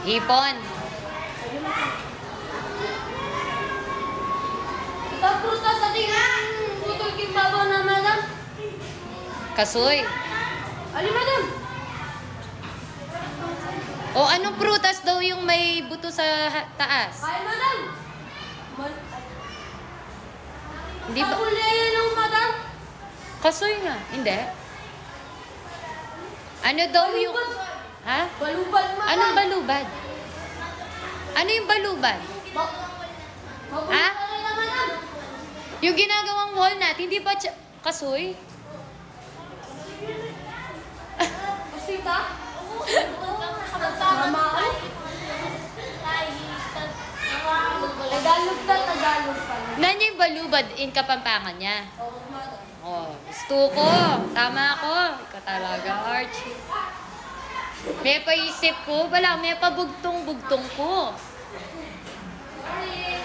Hipon. Pagprutas sa tingin. Putol kimbabaw na, madam. Kasoy. Ali, madam. O anong prutas daw yung may buto sa taas? Ay, madam. Hindi ba? Kapulelo, madam. Kasoy nga. Hindi. Ano daw yung... Ha? Balubad, madam. Anong balubad? Ano yung balubad? Ha? Na, madam. Yung ginagawang walnut, hindi ba kasoy? Masita? Mama ko? Tagalog na, Tagalog pa. Nan yung balubad in Kapampangan niya. Oo, madam. Oh, gusto ko. Tama ako. Ikaw talaga, Archie. May paisip ko. Wala, may pabugtong-bugtong ko. Sorry.